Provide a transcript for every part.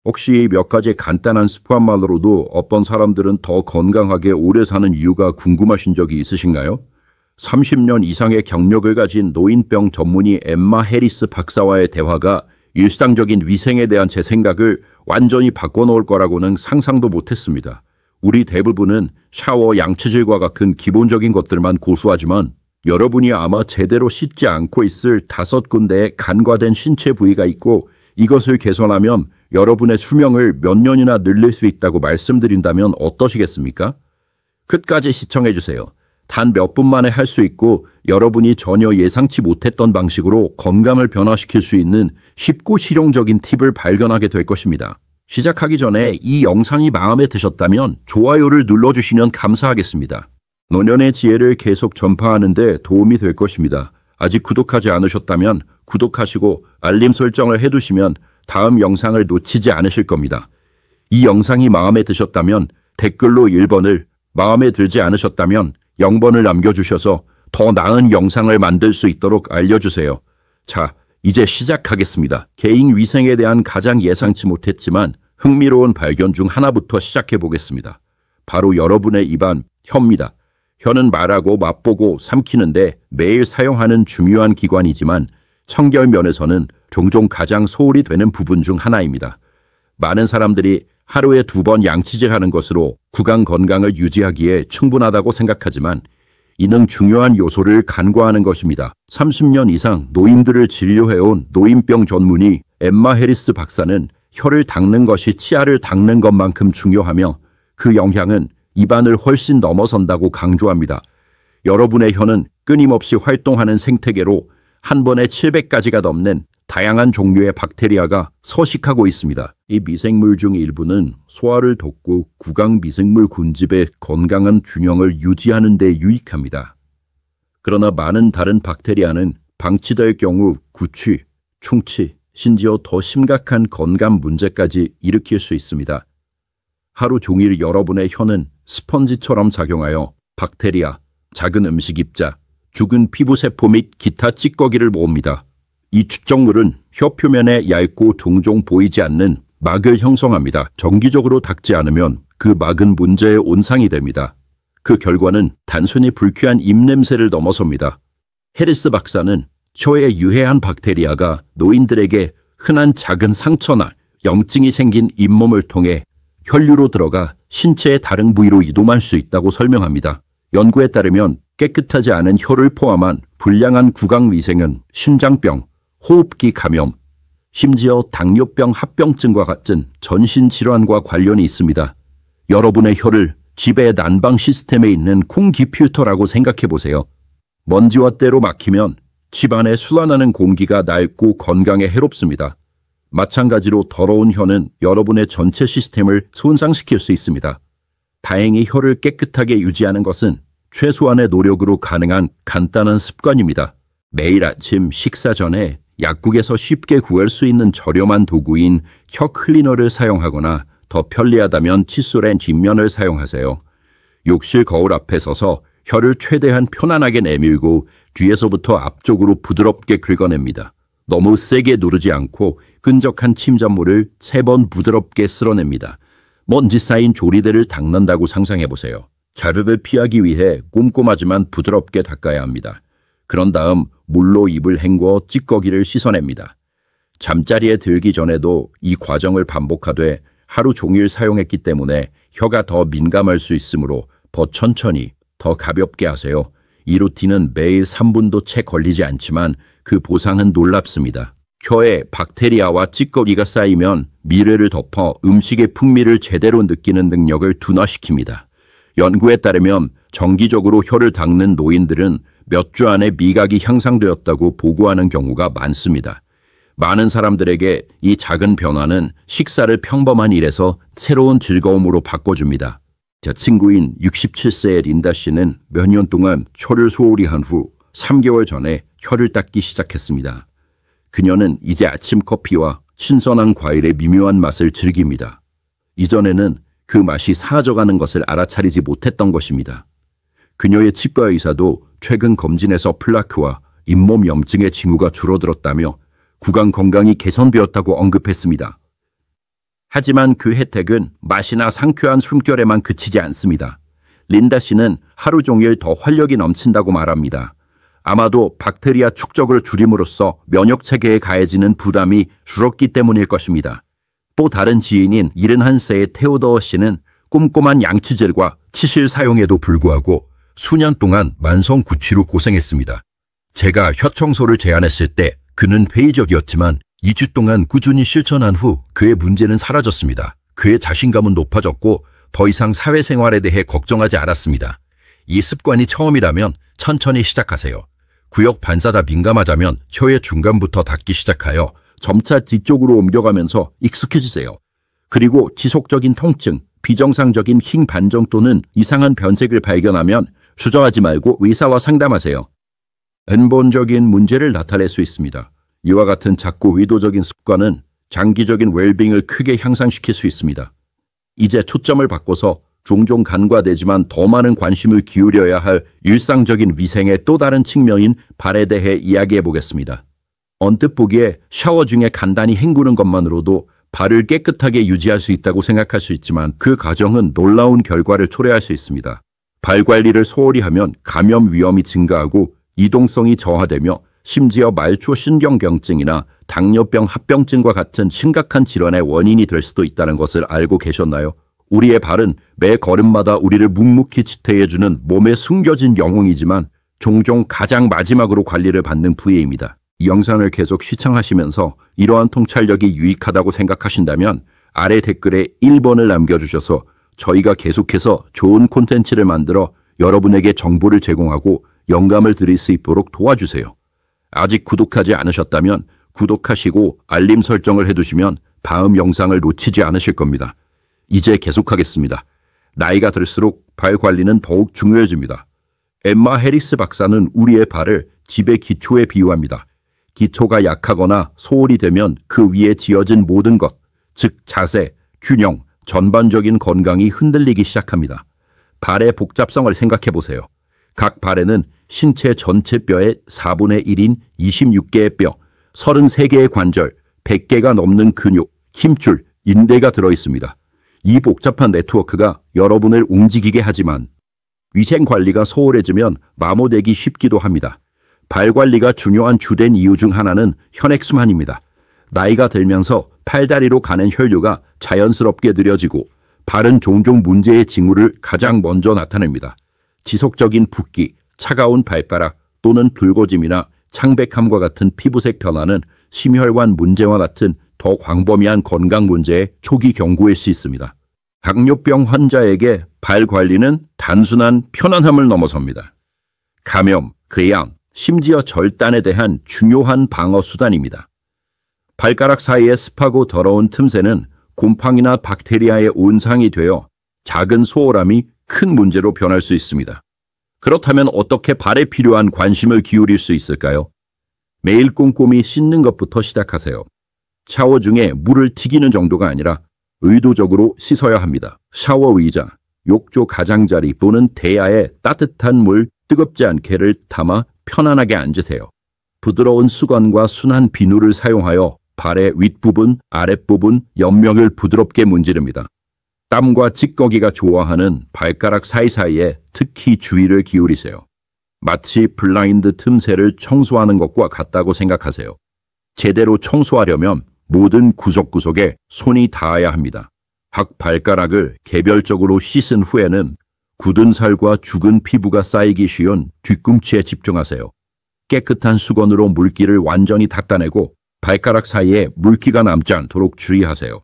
혹시 몇 가지 간단한 습관만으로도 어떤 사람들은 더 건강하게 오래 사는 이유가 궁금하신 적이 있으신가요? 30년 이상의 경력을 가진 노인병 전문의 엠마 해리스 박사와의 대화가 일상적인 위생에 대한 제 생각을 완전히 바꿔놓을 거라고는 상상도 못했습니다. 우리 대부분은 샤워, 양치질과 같은 기본적인 것들만 고수하지만 여러분이 아마 제대로 씻지 않고 있을 5군데의 간과된 신체 부위가 있고 이것을 개선하면 여러분의 수명을 몇 년이나 늘릴 수 있다고 말씀드린다면 어떠시겠습니까? 끝까지 시청해주세요. 단 몇 분 만에 할 수 있고 여러분이 전혀 예상치 못했던 방식으로 건강을 변화시킬 수 있는 쉽고 실용적인 팁을 발견하게 될 것입니다. 시작하기 전에 이 영상이 마음에 드셨다면 좋아요를 눌러주시면 감사하겠습니다. 노년의 지혜를 계속 전파하는 데 도움이 될 것입니다. 아직 구독하지 않으셨다면 구독하시고 알림 설정을 해두시면 다음 영상을 놓치지 않으실 겁니다. 이 영상이 마음에 드셨다면 댓글로 1번을, 마음에 들지 않으셨다면 0번을 남겨주셔서 더 나은 영상을 만들 수 있도록 알려주세요. 자, 이제 시작하겠습니다. 개인 위생에 대한 가장 예상치 못했지만 흥미로운 발견 중 하나부터 시작해 보겠습니다. 바로 여러분의 입안, 혀입니다. 혀는 말하고 맛보고 삼키는데 매일 사용하는 중요한 기관이지만 청결 면에서는 종종 가장 소홀히 되는 부분 중 하나입니다. 많은 사람들이 하루에 2번 양치질하는 것으로 구강 건강을 유지하기에 충분하다고 생각하지만 이는 중요한 요소를 간과하는 것입니다. 30년 이상 노인들을 진료해온 노인병 전문의 엠마 해리스 박사는 혀를 닦는 것이 치아를 닦는 것만큼 중요하며 그 영향은 입안을 훨씬 넘어선다고 강조합니다. 여러분의 혀는 끊임없이 활동하는 생태계로 한 번에 700가지가 넘는 다양한 종류의 박테리아가 서식하고 있습니다. 이 미생물 중 일부는 소화를 돕고 구강 미생물 군집의 건강한 균형을 유지하는 데 유익합니다. 그러나 많은 다른 박테리아는 방치될 경우 구취, 충치, 심지어 더 심각한 건강 문제까지 일으킬 수 있습니다. 하루 종일 여러분의 혀는 스펀지처럼 작용하여 박테리아, 작은 음식 입자, 죽은 피부세포 및 기타 찌꺼기를 모읍니다. 이 축적물은 혀 표면에 얇고 종종 보이지 않는 막을 형성합니다. 정기적으로 닦지 않으면 그 막은 문제의 온상이 됩니다. 그 결과는 단순히 불쾌한 입냄새를 넘어섭니다. 해리스 박사는 혀에 유해한 박테리아가 노인들에게 흔한 작은 상처나 염증이 생긴 잇몸을 통해 혈류로 들어가 신체의 다른 부위로 이동할 수 있다고 설명합니다. 연구에 따르면 깨끗하지 않은 혀를 포함한 불량한 구강 위생은 심장병, 호흡기 감염, 심지어 당뇨병 합병증과 같은 전신 질환과 관련이 있습니다. 여러분의 혀를 집의 난방 시스템에 있는 콩기필터라고 생각해 보세요. 먼지와 때로 막히면 집안에 순환하는 공기가 낡고 건강에 해롭습니다. 마찬가지로 더러운 혀는 여러분의 전체 시스템을 손상시킬 수 있습니다. 다행히 혀를 깨끗하게 유지하는 것은 최소한의 노력으로 가능한 간단한 습관입니다. 매일 아침 식사 전에 약국에서 쉽게 구할 수 있는 저렴한 도구인 혀 클리너를 사용하거나 더 편리하다면 칫솔엔 뒷면을 사용하세요. 욕실 거울 앞에 서서 혀를 최대한 편안하게 내밀고 뒤에서부터 앞쪽으로 부드럽게 긁어냅니다. 너무 세게 누르지 않고 끈적한 침전물을 3번 부드럽게 쓸어냅니다. 먼지 쌓인 조리대를 닦는다고 상상해보세요. 자르를 피하기 위해 꼼꼼하지만 부드럽게 닦아야 합니다. 그런 다음 물로 입을 헹궈 찌꺼기를 씻어냅니다. 잠자리에 들기 전에도 이 과정을 반복하되 하루 종일 사용했기 때문에 혀가 더 민감할 수 있으므로 더 천천히, 더 가볍게 하세요. 이 루틴은 매일 3분도 채 걸리지 않지만 그 보상은 놀랍습니다. 혀에 박테리아와 찌꺼기가 쌓이면 미뢰를 덮어 음식의 풍미를 제대로 느끼는 능력을 둔화시킵니다. 연구에 따르면 정기적으로 혀를 닦는 노인들은 몇 주 안에 미각이 향상되었다고 보고하는 경우가 많습니다. 많은 사람들에게 이 작은 변화는 식사를 평범한 일에서 새로운 즐거움으로 바꿔줍니다. 제 친구인 67세의 린다 씨는 몇 년 동안 혀를 소홀히 한 후 3개월 전에 혀를 닦기 시작했습니다. 그녀는 이제 아침 커피와 신선한 과일의 미묘한 맛을 즐깁니다. 이전에는 그 맛이 사라져가는 것을 알아차리지 못했던 것입니다. 그녀의 치과 의사도 최근 검진에서 플라크와 잇몸 염증의 징후가 줄어들었다며 구강 건강이 개선되었다고 언급했습니다. 하지만 그 혜택은 맛이나 상쾌한 숨결에만 그치지 않습니다. 린다 씨는 하루 종일 더 활력이 넘친다고 말합니다. 아마도 박테리아 축적을 줄임으로써 면역 체계에 가해지는 부담이 줄었기 때문일 것입니다. 또 다른 지인인 71세의 테오더어 씨는 꼼꼼한 양치질과 치실 사용에도 불구하고 수년 동안 만성 구취로 고생했습니다. 제가 혀 청소를 제안했을 때 그는 회의적이었지만 2주 동안 꾸준히 실천한 후 그의 문제는 사라졌습니다. 그의 자신감은 높아졌고 더 이상 사회생활에 대해 걱정하지 않았습니다. 이 습관이 처음이라면 천천히 시작하세요. 구역 반사다 민감하다면 혀의 중간부터 닿기 시작하여 점차 뒤쪽으로 옮겨가면서 익숙해지세요. 그리고 지속적인 통증, 비정상적인 흰 반점 또는 이상한 변색을 발견하면 주저하지 말고 의사와 상담하세요. 근본적인 문제를 나타낼 수 있습니다. 이와 같은 작고 의도적인 습관은 장기적인 웰빙을 크게 향상시킬 수 있습니다. 이제 초점을 바꿔서 종종 간과되지만 더 많은 관심을 기울여야 할 일상적인 위생의 또 다른 측면인 발에 대해 이야기해 보겠습니다. 언뜻 보기에 샤워 중에 간단히 헹구는 것만으로도 발을 깨끗하게 유지할 수 있다고 생각할 수 있지만 그 과정은 놀라운 결과를 초래할 수 있습니다. 발 관리를 소홀히 하면 감염 위험이 증가하고 이동성이 저하되며 심지어 말초 신경경증이나 당뇨병 합병증과 같은 심각한 질환의 원인이 될 수도 있다는 것을 알고 계셨나요? 우리의 발은 매 걸음마다 우리를 묵묵히 지탱해주는 몸에 숨겨진 영웅이지만 종종 가장 마지막으로 관리를 받는 부위입니다. 이 영상을 계속 시청하시면서 이러한 통찰력이 유익하다고 생각하신다면 아래 댓글에 1번을 남겨주셔서 저희가 계속해서 좋은 콘텐츠를 만들어 여러분에게 정보를 제공하고 영감을 드릴 수 있도록 도와주세요. 아직 구독하지 않으셨다면 구독하시고 알림 설정을 해두시면 다음 영상을 놓치지 않으실 겁니다. 이제 계속하겠습니다. 나이가 들수록 발 관리는 더욱 중요해집니다. 엠마 해리스 박사는 우리의 발을 집의 기초에 비유합니다. 기초가 약하거나 소홀히 되면 그 위에 지어진 모든 것, 즉 자세, 균형, 전반적인 건강이 흔들리기 시작합니다. 발의 복잡성을 생각해 보세요. 각 발에는 신체 전체 뼈의 4분의 1인 26개의 뼈, 33개의 관절, 100개가 넘는 근육, 힘줄, 인대가 들어있습니다. 이 복잡한 네트워크가 여러분을 움직이게 하지만 위생 관리가 소홀해지면 마모되기 쉽기도 합니다. 발 관리가 중요한 주된 이유 중 하나는 혈액순환입니다. 나이가 들면서 팔다리로 가는 혈류가 자연스럽게 느려지고 발은 종종 문제의 징후를 가장 먼저 나타냅니다. 지속적인 붓기, 차가운 발가락 또는 붉어짐이나 창백함과 같은 피부색 변화는 심혈관 문제와 같은 더 광범위한 건강 문제의 초기 경고일 수 있습니다. 당뇨병 환자에게 발 관리는 단순한 편안함을 넘어섭니다. 감염, 궤양, 심지어 절단에 대한 중요한 방어 수단입니다. 발가락 사이에 습하고 더러운 틈새는 곰팡이나 박테리아의 온상이 되어 작은 소홀함이 큰 문제로 변할 수 있습니다. 그렇다면 어떻게 발에 필요한 관심을 기울일 수 있을까요? 매일 꼼꼼히 씻는 것부터 시작하세요. 샤워 중에 물을 튀기는 정도가 아니라 의도적으로 씻어야 합니다. 샤워 의자, 욕조 가장자리 또는 대야에 따뜻한 물 뜨겁지 않게를 담아 편안하게 앉으세요. 부드러운 수건과 순한 비누를 사용하여 발의 윗부분, 아랫부분, 옆면을 부드럽게 문지릅니다. 땀과 찌꺼기가 좋아하는 발가락 사이사이에 특히 주의를 기울이세요. 마치 블라인드 틈새를 청소하는 것과 같다고 생각하세요. 제대로 청소하려면 모든 구석구석에 손이 닿아야 합니다. 각 발가락을 개별적으로 씻은 후에는 굳은 살과 죽은 피부가 쌓이기 쉬운 뒤꿈치에 집중하세요. 깨끗한 수건으로 물기를 완전히 닦아내고 발가락 사이에 물기가 남지 않도록 주의하세요.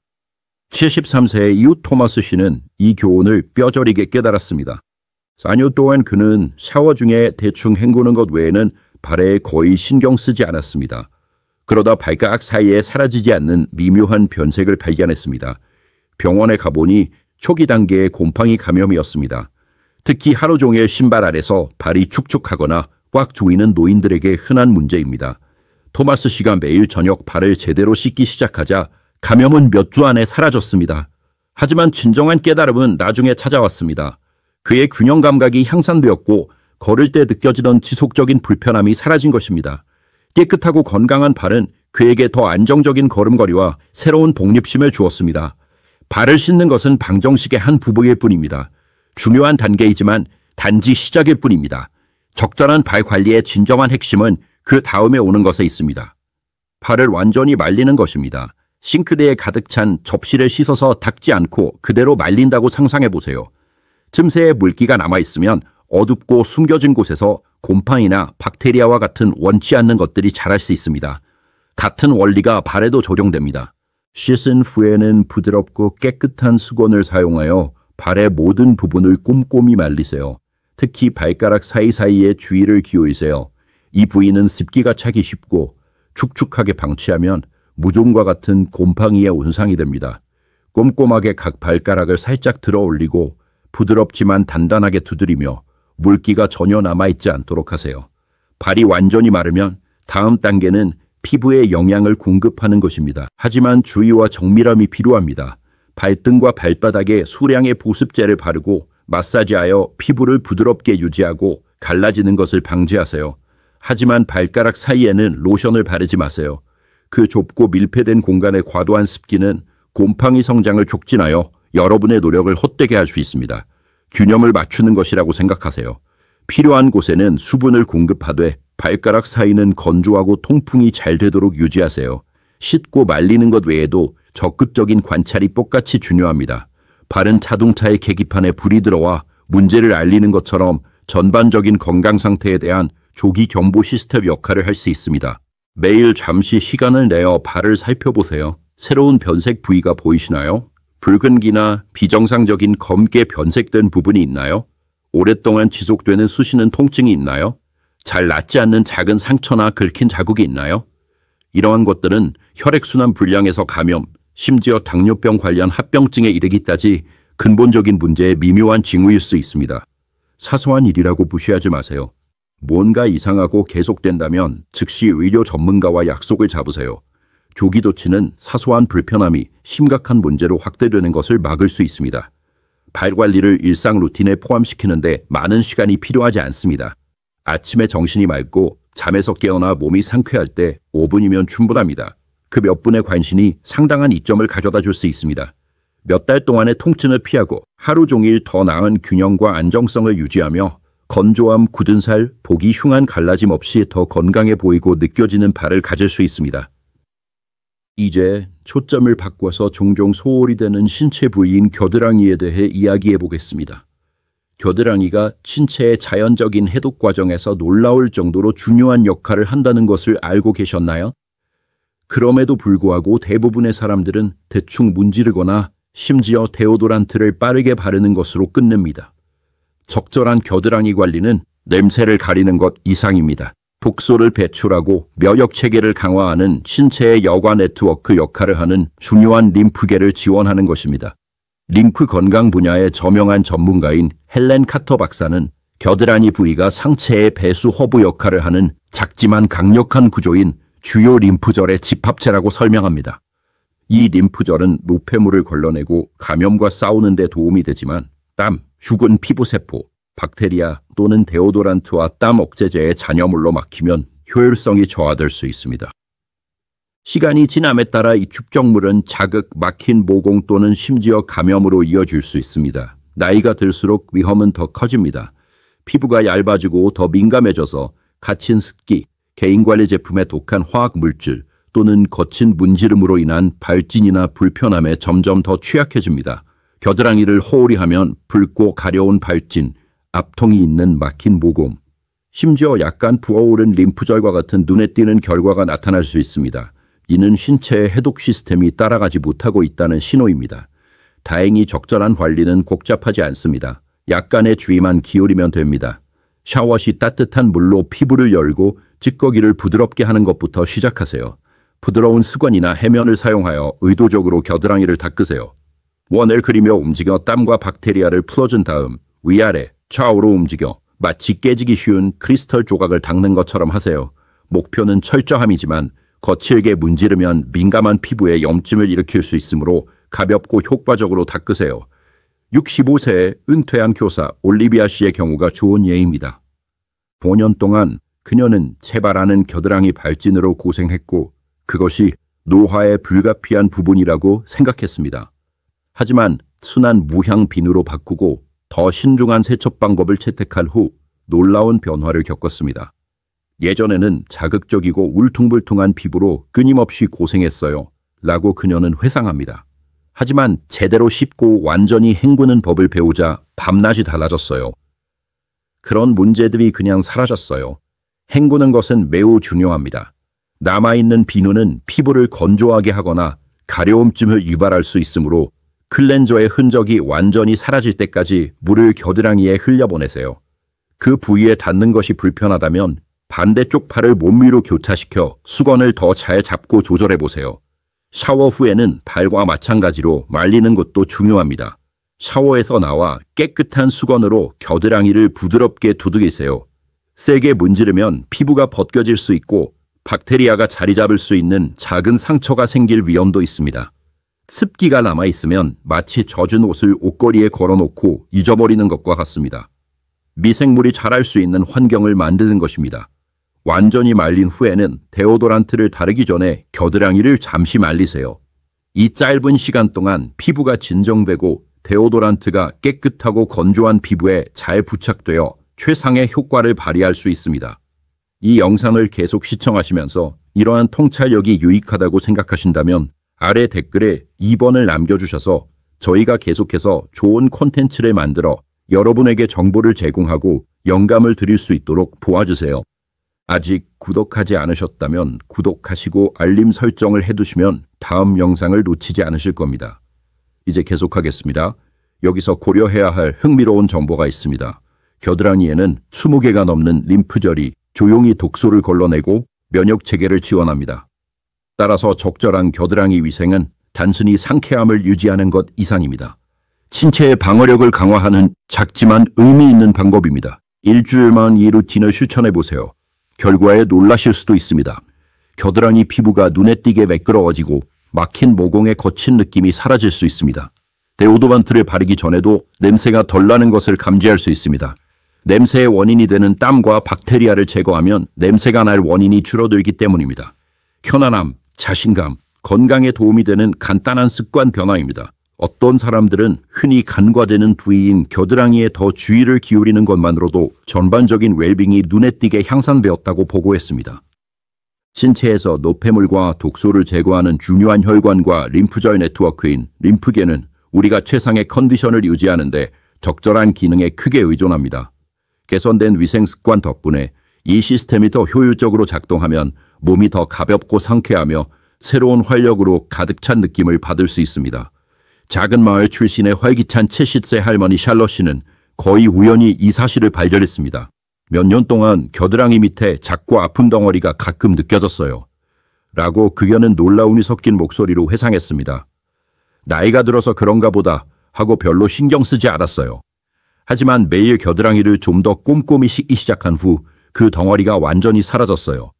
73세의 이후 토마스 씨는 이 교훈을 뼈저리게 깨달았습니다. 4년 동안 그는 샤워 중에 대충 헹구는 것 외에는 발에 거의 신경 쓰지 않았습니다. 그러다 발가락 사이에 사라지지 않는 미묘한 변색을 발견했습니다. 병원에 가보니 초기 단계의 곰팡이 감염이었습니다. 특히 하루 종일 신발 아래서 발이 축축하거나 꽉 조이는 노인들에게 흔한 문제입니다. 토마스 씨가 매일 저녁 발을 제대로 씻기 시작하자 감염은 몇 주 안에 사라졌습니다. 하지만 진정한 깨달음은 나중에 찾아왔습니다. 그의 균형 감각이 향상되었고 걸을 때 느껴지던 지속적인 불편함이 사라진 것입니다. 깨끗하고 건강한 발은 그에게 더 안정적인 걸음걸이와 새로운 독립심을 주었습니다. 발을 씻는 것은 방정식의 한 부분일 뿐입니다. 중요한 단계이지만 단지 시작일 뿐입니다. 적절한 발 관리의 진정한 핵심은 그 다음에 오는 것에 있습니다. 발을 완전히 말리는 것입니다. 싱크대에 가득 찬 접시를 씻어서 닦지 않고 그대로 말린다고 상상해 보세요. 틈새에 물기가 남아있으면 어둡고 숨겨진 곳에서 곰팡이나 박테리아와 같은 원치 않는 것들이 자랄 수 있습니다. 같은 원리가 발에도 적용됩니다. 씻은 후에는 부드럽고 깨끗한 수건을 사용하여 발의 모든 부분을 꼼꼼히 말리세요. 특히 발가락 사이사이에 주의를 기울이세요. 이 부위는 습기가 차기 쉽고 축축하게 방치하면 무좀과 같은 곰팡이의 온상이 됩니다. 꼼꼼하게 각 발가락을 살짝 들어 올리고 부드럽지만 단단하게 두드리며 물기가 전혀 남아있지 않도록 하세요. 발이 완전히 마르면 다음 단계는 피부에 영양을 공급하는 것입니다. 하지만 주의와 정밀함이 필요합니다. 발등과 발바닥에 수량의 보습제를 바르고 마사지하여 피부를 부드럽게 유지하고 갈라지는 것을 방지하세요. 하지만 발가락 사이에는 로션을 바르지 마세요. 그 좁고 밀폐된 공간의 과도한 습기는 곰팡이 성장을 촉진하여 여러분의 노력을 헛되게 할 수 있습니다. 균형을 맞추는 것이라고 생각하세요. 필요한 곳에는 수분을 공급하되 발가락 사이는 건조하고 통풍이 잘 되도록 유지하세요. 씻고 말리는 것 외에도 적극적인 관찰이 똑같이 중요합니다. 발은 자동차의 계기판에 불이 들어와 문제를 알리는 것처럼 전반적인 건강 상태에 대한 조기 경보 시스템 역할을 할 수 있습니다. 매일 잠시 시간을 내어 발을 살펴보세요. 새로운 변색 부위가 보이시나요? 붉은기나 비정상적인 검게 변색된 부분이 있나요? 오랫동안 지속되는 쑤시는 통증이 있나요? 잘 낫지 않는 작은 상처나 긁힌 자국이 있나요? 이러한 것들은 혈액순환 불량에서 감염, 심지어 당뇨병 관련 합병증에 이르기까지 근본적인 문제의 미묘한 징후일 수 있습니다. 사소한 일이라고 무시하지 마세요. 뭔가 이상하고 계속된다면 즉시 의료 전문가와 약속을 잡으세요. 조기 조치는 사소한 불편함이 심각한 문제로 확대되는 것을 막을 수 있습니다. 발 관리를 일상 루틴에 포함시키는데 많은 시간이 필요하지 않습니다. 아침에 정신이 맑고 잠에서 깨어나 몸이 상쾌할 때 5분이면 충분합니다. 그 몇 분의 관심이 상당한 이점을 가져다 줄 수 있습니다. 몇 달 동안의 통증을 피하고 하루 종일 더 나은 균형과 안정성을 유지하며 건조함, 굳은 살, 보기 흉한 갈라짐 없이 더 건강해 보이고 느껴지는 발을 가질 수 있습니다. 이제 초점을 바꿔서 종종 소홀히 되는 신체 부위인 겨드랑이에 대해 이야기해 보겠습니다. 겨드랑이가 신체의 자연적인 해독 과정에서 놀라울 정도로 중요한 역할을 한다는 것을 알고 계셨나요? 그럼에도 불구하고 대부분의 사람들은 대충 문지르거나 심지어 데오도란트를 빠르게 바르는 것으로 끝냅니다. 적절한 겨드랑이 관리는 냄새를 가리는 것 이상입니다. 독소를 배출하고 면역 체계를 강화하는 신체의 여과 네트워크 역할을 하는 중요한 림프계를 지원하는 것입니다. 림프 건강 분야의 저명한 전문가인 헬렌 카터 박사는 겨드랑이 부위가 상체의 배수 허브 역할을 하는 작지만 강력한 구조인 주요 림프절의 집합체라고 설명합니다. 이 림프절은 노폐물을 걸러내고 감염과 싸우는 데 도움이 되지만 땀, 죽은 피부세포, 박테리아 또는 데오도란트와 땀 억제제의 잔여물로 막히면 효율성이 저하될 수 있습니다. 시간이 지남에 따라 이 축적물은 자극, 막힌 모공 또는 심지어 감염으로 이어질 수 있습니다. 나이가 들수록 위험은 더 커집니다. 피부가 얇아지고 더 민감해져서 갇힌 습기, 개인관리 제품의 독한 화학물질 또는 거친 문지름으로 인한 발진이나 불편함에 점점 더 취약해집니다. 겨드랑이를 허울이 하면 붉고 가려운 발진, 압통이 있는 막힌 모공, 심지어 약간 부어오른 림프절과 같은 눈에 띄는 결과가 나타날 수 있습니다. 이는 신체의 해독 시스템이 따라가지 못하고 있다는 신호입니다. 다행히 적절한 관리는 복잡하지 않습니다. 약간의 주의만 기울이면 됩니다. 샤워 시 따뜻한 물로 피부를 열고 찌꺼기를 부드럽게 하는 것부터 시작하세요. 부드러운 수건이나 해면을 사용하여 의도적으로 겨드랑이를 닦으세요. 원을 그리며 움직여 땀과 박테리아를 풀어준 다음 위아래, 좌우로 움직여 마치 깨지기 쉬운 크리스털 조각을 닦는 것처럼 하세요. 목표는 철저함이지만 거칠게 문지르면 민감한 피부에 염증을 일으킬 수 있으므로 가볍고 효과적으로 닦으세요. 65세의 은퇴한 교사 올리비아 씨의 경우가 좋은 예입니다. 5년 동안 그녀는 채발하는 겨드랑이 발진으로 고생했고 그것이 노화의 불가피한 부분이라고 생각했습니다. 하지만 순한 무향 비누로 바꾸고 더 신중한 세척 방법을 채택한 후 놀라운 변화를 겪었습니다. 예전에는 자극적이고 울퉁불퉁한 피부로 끊임없이 고생했어요. 라고 그녀는 회상합니다. 하지만 제대로 씻고 완전히 헹구는 법을 배우자 밤낮이 달라졌어요. 그런 문제들이 그냥 사라졌어요. 헹구는 것은 매우 중요합니다. 남아있는 비누는 피부를 건조하게 하거나 가려움증을 유발할 수 있으므로 클렌저의 흔적이 완전히 사라질 때까지 물을 겨드랑이에 흘려보내세요. 그 부위에 닿는 것이 불편하다면 반대쪽 팔을 몸 위로 교차시켜 수건을 더 잘 잡고 조절해보세요. 샤워 후에는 발과 마찬가지로 말리는 것도 중요합니다. 샤워에서 나와 깨끗한 수건으로 겨드랑이를 부드럽게 두드리세요. 세게 문지르면 피부가 벗겨질 수 있고 박테리아가 자리 잡을 수 있는 작은 상처가 생길 위험도 있습니다. 습기가 남아있으면 마치 젖은 옷을 옷걸이에 걸어놓고 잊어버리는 것과 같습니다. 미생물이 자랄 수 있는 환경을 만드는 것입니다. 완전히 말린 후에는 데오도란트를 바르기 전에 겨드랑이를 잠시 말리세요. 이 짧은 시간 동안 피부가 진정되고 데오도란트가 깨끗하고 건조한 피부에 잘 부착되어 최상의 효과를 발휘할 수 있습니다. 이 영상을 계속 시청하시면서 이러한 통찰력이 유익하다고 생각하신다면 아래 댓글에 2번을 남겨주셔서 저희가 계속해서 좋은 콘텐츠를 만들어 여러분에게 정보를 제공하고 영감을 드릴 수 있도록 도와주세요. 아직 구독하지 않으셨다면 구독하시고 알림 설정을 해두시면 다음 영상을 놓치지 않으실 겁니다. 이제 계속하겠습니다. 여기서 고려해야 할 흥미로운 정보가 있습니다. 겨드랑이에는 20개가 넘는 림프절이 조용히 독소를 걸러내고 면역체계를 지원합니다. 따라서 적절한 겨드랑이 위생은 단순히 상쾌함을 유지하는 것 이상입니다. 신체의 방어력을 강화하는 작지만 의미 있는 방법입니다. 일주일만 이 루틴을 실천해보세요. 결과에 놀라실 수도 있습니다. 겨드랑이 피부가 눈에 띄게 매끄러워지고 막힌 모공의 거친 느낌이 사라질 수 있습니다. 데오도란트를 바르기 전에도 냄새가 덜 나는 것을 감지할 수 있습니다. 냄새의 원인이 되는 땀과 박테리아를 제거하면 냄새가 날 원인이 줄어들기 때문입니다. 편안함, 자신감, 건강에 도움이 되는 간단한 습관 변화입니다. 어떤 사람들은 흔히 간과되는 부위인 겨드랑이에 더 주의를 기울이는 것만으로도 전반적인 웰빙이 눈에 띄게 향상되었다고 보고했습니다. 신체에서 노폐물과 독소를 제거하는 중요한 혈관과 림프절 네트워크인 림프계는 우리가 최상의 컨디션을 유지하는 데 적절한 기능에 크게 의존합니다. 개선된 위생 습관 덕분에 이 시스템이 더 효율적으로 작동하면 몸이 더 가볍고 상쾌하며 새로운 활력으로 가득 찬 느낌을 받을 수 있습니다. 작은 마을 출신의 활기찬 70세 할머니 샬럿 씨는 거의 우연히 이 사실을 발견했습니다. 몇 년 동안 겨드랑이 밑에 작고 아픈 덩어리가 가끔 느껴졌어요. 라고 그녀는 놀라움이 섞인 목소리로 회상했습니다. 나이가 들어서 그런가 보다 하고 별로 신경 쓰지 않았어요. 하지만 매일 겨드랑이를 좀 더 꼼꼼히 씻기 시작한 후 그 덩어리가 완전히 사라졌어요.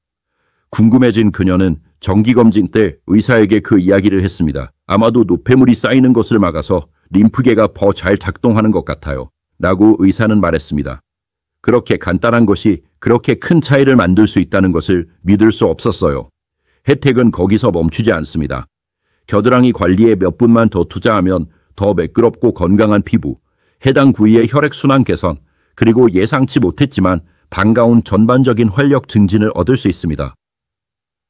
궁금해진 그녀는 정기검진 때 의사에게 그 이야기를 했습니다. 아마도 노폐물이 쌓이는 것을 막아서 림프계가 더 잘 작동하는 것 같아요. 라고 의사는 말했습니다. 그렇게 간단한 것이 그렇게 큰 차이를 만들 수 있다는 것을 믿을 수 없었어요. 혜택은 거기서 멈추지 않습니다. 겨드랑이 관리에 몇 분만 더 투자하면 더 매끄럽고 건강한 피부, 해당 부위의 혈액순환 개선, 그리고 예상치 못했지만 반가운 전반적인 활력 증진을 얻을 수 있습니다.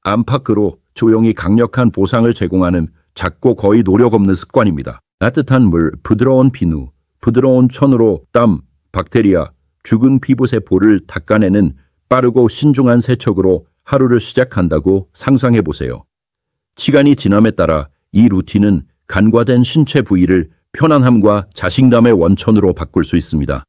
안팎으로 조용히 강력한 보상을 제공하는 작고 거의 노력 없는 습관입니다. 따뜻한 물, 부드러운 비누, 부드러운 천으로 땀, 박테리아, 죽은 피부세포를 닦아내는 빠르고 신중한 세척으로 하루를 시작한다고 상상해보세요. 시간이 지남에 따라 이 루틴은 간과된 신체 부위를 편안함과 자신감의 원천으로 바꿀 수 있습니다.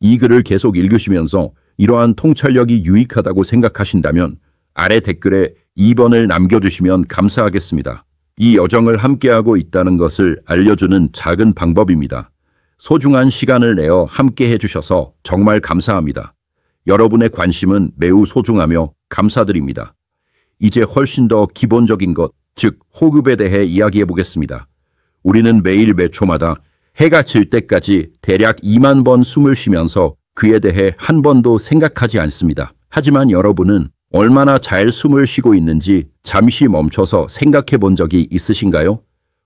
이 글을 계속 읽으시면서 이러한 통찰력이 유익하다고 생각하신다면 아래 댓글에 2번을 남겨주시면 감사하겠습니다. 이 여정을 함께하고 있다는 것을 알려주는 작은 방법입니다. 소중한 시간을 내어 함께 해주셔서 정말 감사합니다. 여러분의 관심은 매우 소중하며 감사드립니다. 이제 훨씬 더 기본적인 것, 즉 호흡에 대해 이야기해 보겠습니다. 우리는 매일 몇 초마다 해가 질 때까지 대략 2만 번 숨을 쉬면서 그에 대해 한 번도 생각하지 않습니다. 하지만 여러분은 얼마나 잘 숨을 쉬고 있는지 잠시 멈춰서 생각해 본 적이 있으신가요?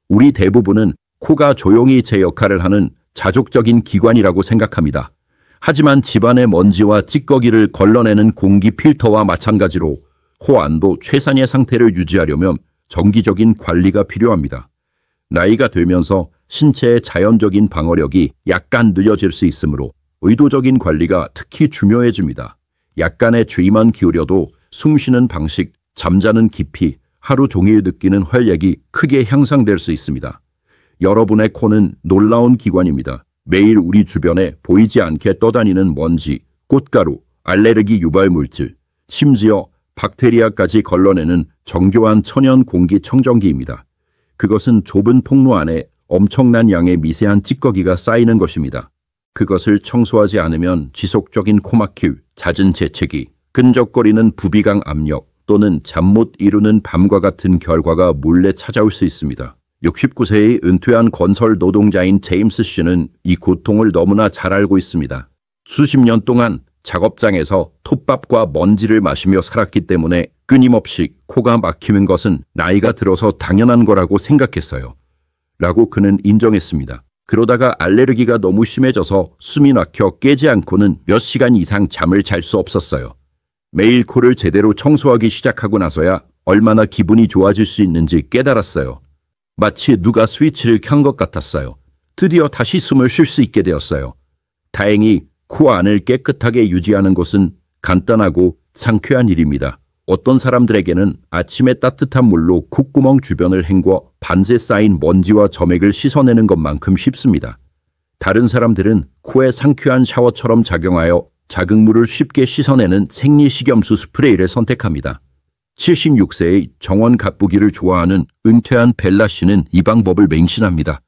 우리 대부분은 코가 조용히 제 역할을 하는 자족적인 기관이라고 생각합니다. 하지만 집안의 먼지와 찌꺼기를 걸러내는 공기 필터와 마찬가지로 코 안도 최상의 상태를 유지하려면 정기적인 관리가 필요합니다. 나이가 들면서 신체의 자연적인 방어력이 약간 느려질 수 있으므로 의도적인 관리가 특히 중요해집니다. 약간의 주의만 기울여도 숨쉬는 방식, 잠자는 깊이, 하루 종일 느끼는 활력이 크게 향상될 수 있습니다. 여러분의 코는 놀라운 기관입니다. 매일 우리 주변에 보이지 않게 떠다니는 먼지, 꽃가루, 알레르기 유발 물질, 심지어 박테리아까지 걸러내는 정교한 천연 공기 청정기입니다. 그것은 좁은 통로 안에 엄청난 양의 미세한 찌꺼기가 쌓이는 것입니다. 그것을 청소하지 않으면 지속적인 코막힘, 잦은 재채기, 끈적거리는 부비강 압력 또는 잠 못 이루는 밤과 같은 결과가 몰래 찾아올 수 있습니다. 69세의 은퇴한 건설 노동자인 제임스 씨는 이 고통을 너무나 잘 알고 있습니다. 수십 년 동안 작업장에서 톱밥과 먼지를 마시며 살았기 때문에 끊임없이 코가 막히는 것은 나이가 들어서 당연한 거라고 생각했어요. 라고 그는 인정했습니다. 그러다가 알레르기가 너무 심해져서 숨이 막혀 깨지 않고는 몇 시간 이상 잠을 잘 수 없었어요. 매일 코를 제대로 청소하기 시작하고 나서야 얼마나 기분이 좋아질 수 있는지 깨달았어요. 마치 누가 스위치를 켠 것 같았어요. 드디어 다시 숨을 쉴 수 있게 되었어요. 다행히 코 안을 깨끗하게 유지하는 것은 간단하고 상쾌한 일입니다. 어떤 사람들에게는 아침에 따뜻한 물로 콧구멍 주변을 헹궈 반ზე 쌓인 먼지와 점액을 씻어내는 것만큼 쉽습니다. 다른 사람들은 코에 상쾌한 샤워처럼 작용하여 자극물을 쉽게 씻어내는 생리식염수 스프레이를 선택합니다. 76세의 정원 가쁘기를 좋아하는 은퇴한 벨라 씨는 이 방법을 맹신합니다.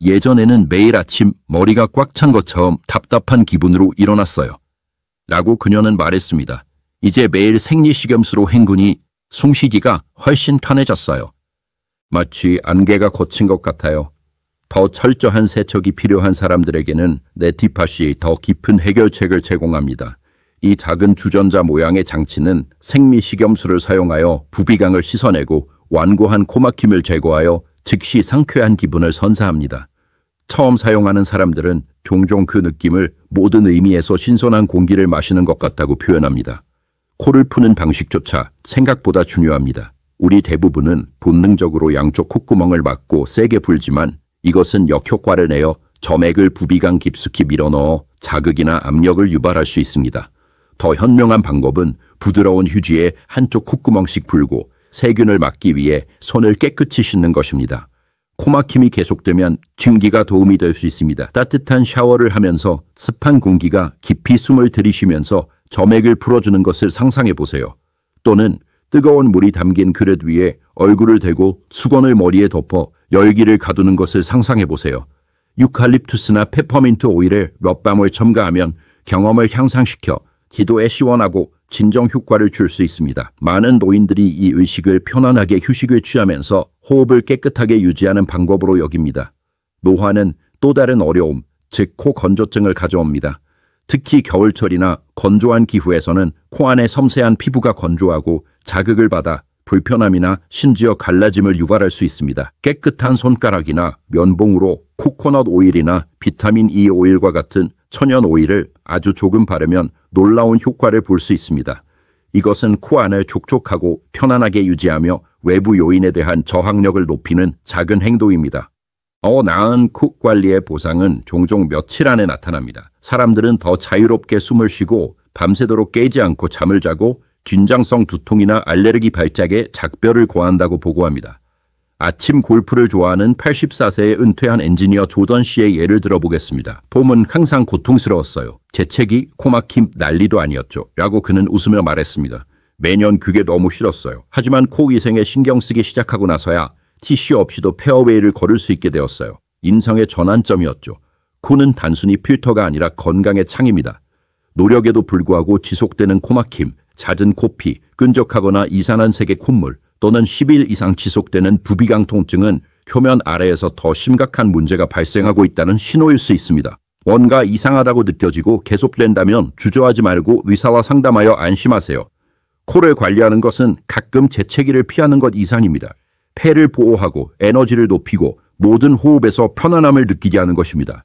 예전에는 매일 아침 머리가 꽉 찬 것처럼 답답한 기분으로 일어났어요. 라고 그녀는 말했습니다. 이제 매일 생리식염수로 헹구니 숨쉬기가 훨씬 편해졌어요. 마치 안개가 걷힌 것 같아요. 더 철저한 세척이 필요한 사람들에게는 네티팟이 더 깊은 해결책을 제공합니다. 이 작은 주전자 모양의 장치는 생리식염수를 사용하여 부비강을 씻어내고 완고한 코막힘을 제거하여 즉시 상쾌한 기분을 선사합니다. 처음 사용하는 사람들은 종종 그 느낌을 모든 의미에서 신선한 공기를 마시는 것 같다고 표현합니다. 코를 푸는 방식조차 생각보다 중요합니다. 우리 대부분은 본능적으로 양쪽 콧구멍을 막고 세게 불지만 이것은 역효과를 내어 점액을 부비강 깊숙이 밀어넣어 자극이나 압력을 유발할 수 있습니다. 더 현명한 방법은 부드러운 휴지에 한쪽 콧구멍씩 불고 세균을 막기 위해 손을 깨끗이 씻는 것입니다. 코막힘이 계속되면 증기가 도움이 될 수 있습니다. 따뜻한 샤워를 하면서 습한 공기가 깊이 숨을 들이쉬면서 점액을 풀어주는 것을 상상해 보세요. 또는 뜨거운 물이 담긴 그릇 위에 얼굴을 대고 수건을 머리에 덮어 열기를 가두는 것을 상상해 보세요. 유칼립투스나 페퍼민트 오일에 몇 방울 첨가하면 경험을 향상시켜 기도에 시원하고 진정 효과를 줄 수 있습니다. 많은 노인들이 이 의식을 편안하게 휴식을 취하면서 호흡을 깨끗하게 유지하는 방법으로 여깁니다. 노화는 또 다른 어려움, 즉 코 건조증을 가져옵니다. 특히 겨울철이나 건조한 기후에서는 코 안의 섬세한 피부가 건조하고 자극을 받아 불편함이나 심지어 갈라짐을 유발할 수 있습니다. 깨끗한 손가락이나 면봉으로 코코넛 오일이나 비타민 E 오일과 같은 천연 오일을 아주 조금 바르면 놀라운 효과를 볼 수 있습니다. 이것은 코 안을 촉촉하고 편안하게 유지하며 외부 요인에 대한 저항력을 높이는 작은 행동입니다. 나은 코 관리의 보상은 종종 며칠 안에 나타납니다. 사람들은 더 자유롭게 숨을 쉬고 밤새도록 깨지 않고 잠을 자고 긴장성 두통이나 알레르기 발작에 작별을 고한다고 보고합니다. 아침 골프를 좋아하는 84세의 은퇴한 엔지니어 조던 씨의 예를 들어보겠습니다. 봄은 항상 고통스러웠어요. 재채기, 코막힘, 난리도 아니었죠. 라고 그는 웃으며 말했습니다. 매년 그게 너무 싫었어요. 하지만 코 위생에 신경 쓰기 시작하고 나서야 티슈 없이도 페어웨이를 걸을 수 있게 되었어요. 인성의 전환점이었죠. 코는 단순히 필터가 아니라 건강의 창입니다. 노력에도 불구하고 지속되는 코막힘, 잦은 코피, 끈적하거나 이산한 색의 콧물, 또는 10일 이상 지속되는 부비강 통증은 표면 아래에서 더 심각한 문제가 발생하고 있다는 신호일 수 있습니다. 뭔가 이상하다고 느껴지고 계속된다면 주저하지 말고 의사와 상담하여 안심하세요. 코를 관리하는 것은 가끔 재채기를 피하는 것 이상입니다. 폐를 보호하고 에너지를 높이고 모든 호흡에서 편안함을 느끼게 하는 것입니다.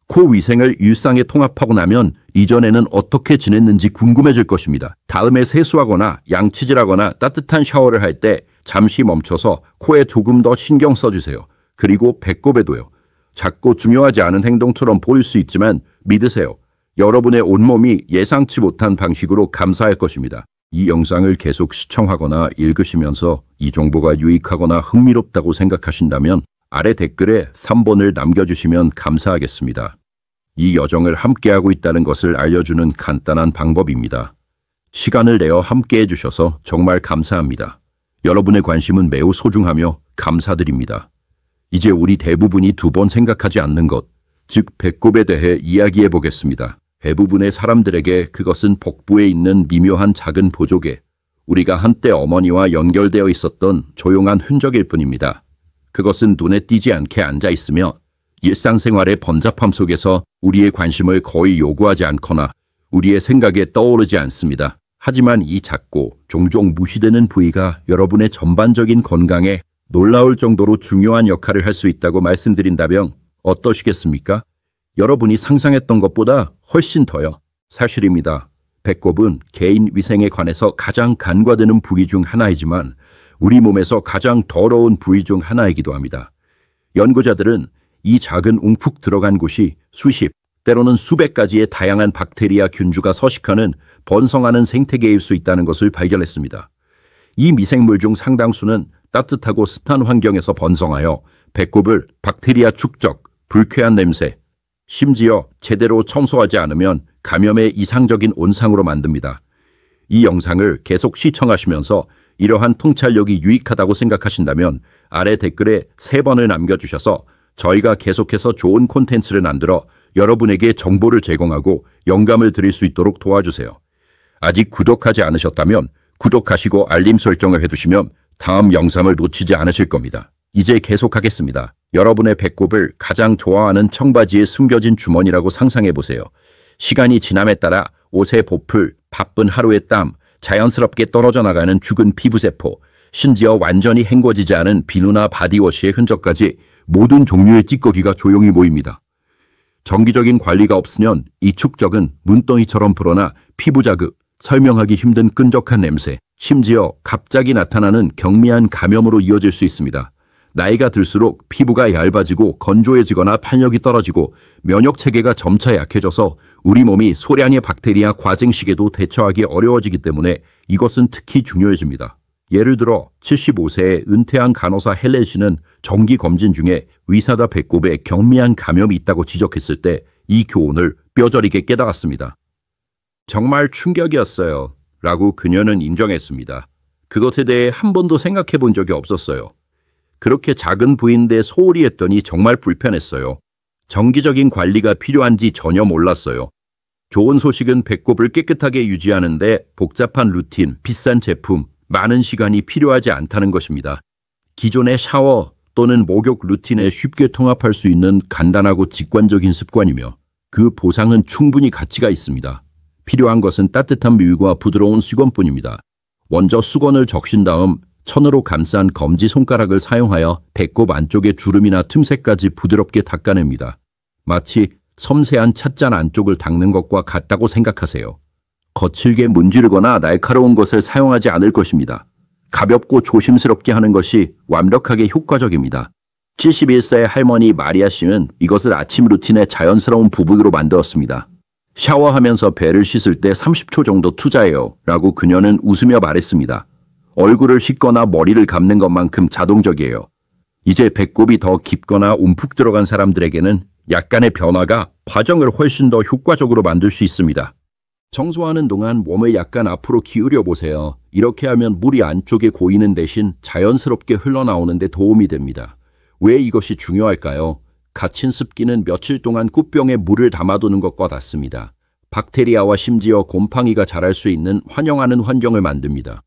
코 위생을 일상에 통합하고 나면 이전에는 어떻게 지냈는지 궁금해질 것입니다. 다음에 세수하거나 양치질하거나 따뜻한 샤워를 할 때 잠시 멈춰서 코에 조금 더 신경 써주세요. 그리고 배꼽에도요. 작고 중요하지 않은 행동처럼 보일 수 있지만 믿으세요. 여러분의 온몸이 예상치 못한 방식으로 감사할 것입니다. 이 영상을 계속 시청하거나 읽으시면서 이 정보가 유익하거나 흥미롭다고 생각하신다면 아래 댓글에 3번을 남겨주시면 감사하겠습니다. 이 여정을 함께하고 있다는 것을 알려주는 간단한 방법입니다. 시간을 내어 함께해 주셔서 정말 감사합니다. 여러분의 관심은 매우 소중하며 감사드립니다. 이제 우리 대부분이 2번 생각하지 않는 것, 즉 배꼽에 대해 이야기해 보겠습니다. 대부분의 사람들에게 그것은 복부에 있는 미묘한 작은 보조개, 우리가 한때 어머니와 연결되어 있었던 조용한 흔적일 뿐입니다. 그것은 눈에 띄지 않게 앉아 있으며 일상생활의 번잡함 속에서 우리의 관심을 거의 요구하지 않거나 우리의 생각에 떠오르지 않습니다. 하지만 이 작고 종종 무시되는 부위가 여러분의 전반적인 건강에 놀라울 정도로 중요한 역할을 할 수 있다고 말씀드린다면 어떠시겠습니까? 여러분이 상상했던 것보다 훨씬 더요. 사실입니다. 배꼽은 개인 위생에 관해서 가장 간과되는 부위 중 하나이지만 우리 몸에서 가장 더러운 부위 중 하나이기도 합니다. 연구자들은 이 작은 웅푹 들어간 곳이 수십, 때로는 수백 가지의 다양한 박테리아 균주가 서식하는 번성하는 생태계일 수 있다는 것을 발견했습니다. 이 미생물 중 상당수는 따뜻하고 습한 환경에서 번성하여 배꼽을 박테리아 축적, 불쾌한 냄새, 심지어 제대로 청소하지 않으면 감염의 이상적인 온상으로 만듭니다. 이 영상을 계속 시청하시면서 이러한 통찰력이 유익하다고 생각하신다면 아래 댓글에 3번을 남겨주셔서 저희가 계속해서 좋은 콘텐츠를 만들어 여러분에게 정보를 제공하고 영감을 드릴 수 있도록 도와주세요. 아직 구독하지 않으셨다면 구독하시고 알림 설정을 해두시면 다음 영상을 놓치지 않으실 겁니다. 이제 계속하겠습니다. 여러분의 배꼽을 가장 좋아하는 청바지에 숨겨진 주머니라고 상상해보세요. 시간이 지남에 따라 옷의 보풀, 바쁜 하루의 땀, 자연스럽게 떨어져 나가는 죽은 피부세포, 심지어 완전히 헹궈지지 않은 비누나 바디워시의 흔적까지 모든 종류의 찌꺼기가 조용히 모입니다. 정기적인 관리가 없으면 이 축적은 문덩이처럼 불어나 피부 자극, 설명하기 힘든 끈적한 냄새, 심지어 갑자기 나타나는 경미한 감염으로 이어질 수 있습니다. 나이가 들수록 피부가 얇아지고 건조해지거나 탄력이 떨어지고 면역체계가 점차 약해져서 우리 몸이 소량의 박테리아 과증식에도 대처하기 어려워지기 때문에 이것은 특히 중요해집니다. 예를 들어 75세의 은퇴한 간호사 헬렌 씨는 정기검진 중에 위사다 배꼽에 경미한 감염이 있다고 지적했을 때 이 교훈을 뼈저리게 깨달았습니다. 정말 충격이었어요. 라고 그녀는 인정했습니다. 그것에 대해 한 번도 생각해 본 적이 없었어요. 그렇게 작은 부위인데 소홀히 했더니 정말 불편했어요. 정기적인 관리가 필요한지 전혀 몰랐어요. 좋은 소식은 배꼽을 깨끗하게 유지하는데 복잡한 루틴, 비싼 제품, 많은 시간이 필요하지 않다는 것입니다. 기존의 샤워 또는 목욕 루틴에 쉽게 통합할 수 있는 간단하고 직관적인 습관이며 그 보상은 충분히 가치가 있습니다. 필요한 것은 따뜻한 물과 부드러운 수건뿐입니다. 먼저 수건을 적신 다음 천으로 감싼 검지손가락을 사용하여 배꼽 안쪽의 주름이나 틈새까지 부드럽게 닦아냅니다. 마치 섬세한 찻잔 안쪽을 닦는 것과 같다고 생각하세요. 거칠게 문지르거나 날카로운 것을 사용하지 않을 것입니다. 가볍고 조심스럽게 하는 것이 완벽하게 효과적입니다. 71세의 할머니 마리아 씨는 이것을 아침 루틴의 자연스러운 부분으로 만들었습니다. 샤워하면서 배를 씻을 때 30초 정도 투자해요. 라고 그녀는 웃으며 말했습니다. 얼굴을 씻거나 머리를 감는 것만큼 자동적이에요. 이제 배꼽이 더 깊거나 움푹 들어간 사람들에게는 약간의 변화가 과정을 훨씬 더 효과적으로 만들 수 있습니다. 청소하는 동안 몸을 약간 앞으로 기울여 보세요. 이렇게 하면 물이 안쪽에 고이는 대신 자연스럽게 흘러나오는 데 도움이 됩니다. 왜 이것이 중요할까요? 갇힌 습기는 며칠 동안 굿병에 물을 담아두는 것과 같습니다. 박테리아와 심지어 곰팡이가 자랄 수 있는 환영하는 환경을 만듭니다.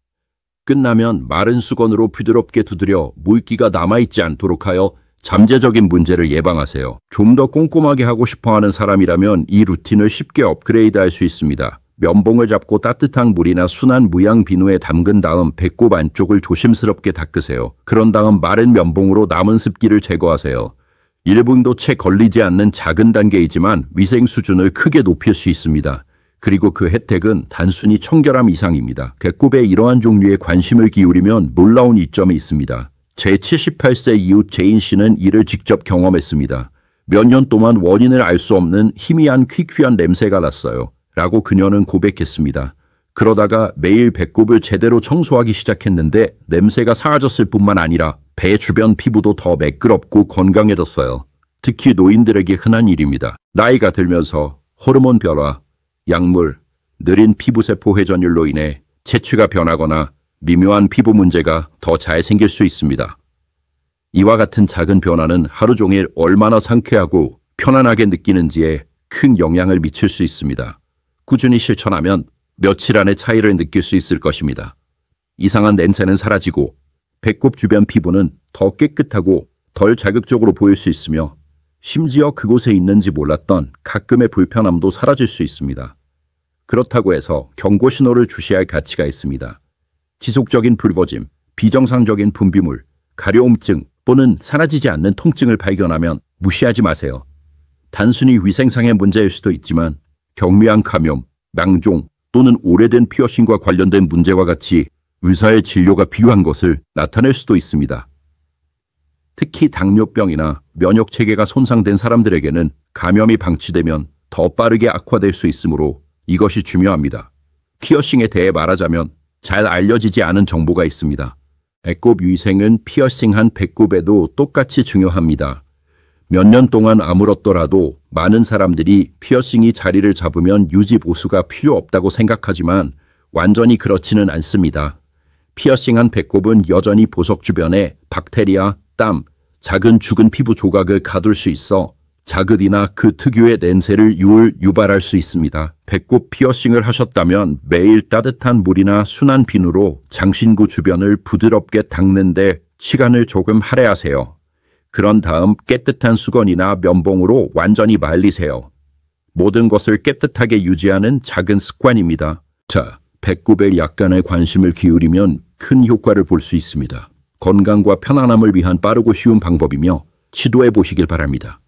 끝나면 마른 수건으로 부드럽게 두드려 물기가 남아있지 않도록 하여 잠재적인 문제를 예방하세요. 좀 더 꼼꼼하게 하고 싶어하는 사람이라면 이 루틴을 쉽게 업그레이드할 수 있습니다. 면봉을 잡고 따뜻한 물이나 순한 무향 비누에 담근 다음 배꼽 안쪽을 조심스럽게 닦으세요. 그런 다음 마른 면봉으로 남은 습기를 제거하세요. 1분도 채 걸리지 않는 작은 단계이지만 위생 수준을 크게 높일 수 있습니다. 그리고 그 혜택은 단순히 청결함 이상입니다. 배꼽에 이러한 종류의 관심을 기울이면 놀라운 이점이 있습니다. 제 78세 이후 제인 씨는 이를 직접 경험했습니다. 몇 년 동안 원인을 알 수 없는 희미한 퀴퀴한 냄새가 났어요. 라고 그녀는 고백했습니다. 그러다가 매일 배꼽을 제대로 청소하기 시작했는데 냄새가 사라졌을 뿐만 아니라 배 주변 피부도 더 매끄럽고 건강해졌어요. 특히 노인들에게 흔한 일입니다. 나이가 들면서 호르몬 변화, 약물, 느린 피부세포 회전율로 인해 체취가 변하거나 미묘한 피부 문제가 더 잘 생길 수 있습니다. 이와 같은 작은 변화는 하루 종일 얼마나 상쾌하고 편안하게 느끼는지에 큰 영향을 미칠 수 있습니다. 꾸준히 실천하면 며칠 안에 차이를 느낄 수 있을 것입니다. 이상한 냄새는 사라지고 배꼽 주변 피부는 더 깨끗하고 덜 자극적으로 보일 수 있으며 심지어 그곳에 있는지 몰랐던 가끔의 불편함도 사라질 수 있습니다. 그렇다고 해서 경고 신호를 주시할 가치가 있습니다. 지속적인 붉어짐, 비정상적인 분비물, 가려움증 또는 사라지지 않는 통증을 발견하면 무시하지 마세요. 단순히 위생상의 문제일 수도 있지만 경미한 감염, 낭종 또는 오래된 피어싱과 관련된 문제와 같이 의사의 진료가 필요한 것을 나타낼 수도 있습니다. 특히 당뇨병이나 면역체계가 손상된 사람들에게는 감염이 방치되면 더 빠르게 악화될 수 있으므로 이것이 중요합니다. 피어싱에 대해 말하자면 잘 알려지지 않은 정보가 있습니다. 배꼽 위생은 피어싱한 배꼽에도 똑같이 중요합니다. 몇 년 동안 아물었더라도 많은 사람들이 피어싱이 자리를 잡으면 유지 보수가 필요 없다고 생각하지만 완전히 그렇지는 않습니다. 피어싱한 배꼽은 여전히 보석 주변에 박테리아, 땀, 작은 죽은 피부 조각을 가둘 수 있어 자극이나 그 특유의 냄새를 유발할 수 있습니다. 배꼽 피어싱을 하셨다면 매일 따뜻한 물이나 순한 비누로 장신구 주변을 부드럽게 닦는데 시간을 조금 할애하세요. 그런 다음 깨끗한 수건이나 면봉으로 완전히 말리세요. 모든 것을 깨끗하게 유지하는 작은 습관입니다. 자, 배꼽에 약간의 관심을 기울이면 큰 효과를 볼 수 있습니다. 건강과 편안함을 위한 빠르고 쉬운 방법이며 시도해 보시길 바랍니다.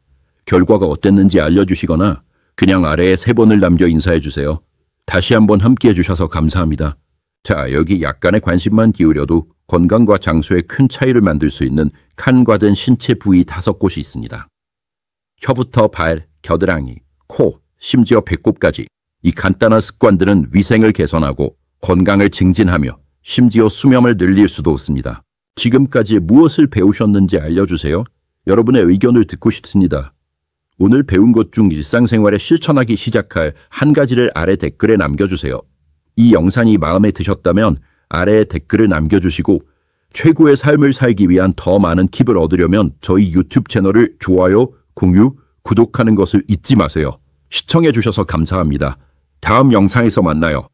결과가 어땠는지 알려주시거나 그냥 아래에 3번을 남겨 인사해 주세요. 다시 한번 함께 해주셔서 감사합니다. 자, 여기 약간의 관심만 기울여도 건강과 장수에 큰 차이를 만들 수 있는 칸과든 신체 부위 5곳이 있습니다. 혀부터 발, 겨드랑이, 코, 심지어 배꼽까지 이 간단한 습관들은 위생을 개선하고 건강을 증진하며 심지어 수명을 늘릴 수도 있습니다. 지금까지 무엇을 배우셨는지 알려주세요. 여러분의 의견을 듣고 싶습니다. 오늘 배운 것 중 일상생활에 실천하기 시작할 한 가지를 아래 댓글에 남겨주세요. 이 영상이 마음에 드셨다면 아래에 댓글을 남겨주시고 최고의 삶을 살기 위한 더 많은 팁을 얻으려면 저희 유튜브 채널을 좋아요, 공유, 구독하는 것을 잊지 마세요. 시청해주셔서 감사합니다. 다음 영상에서 만나요.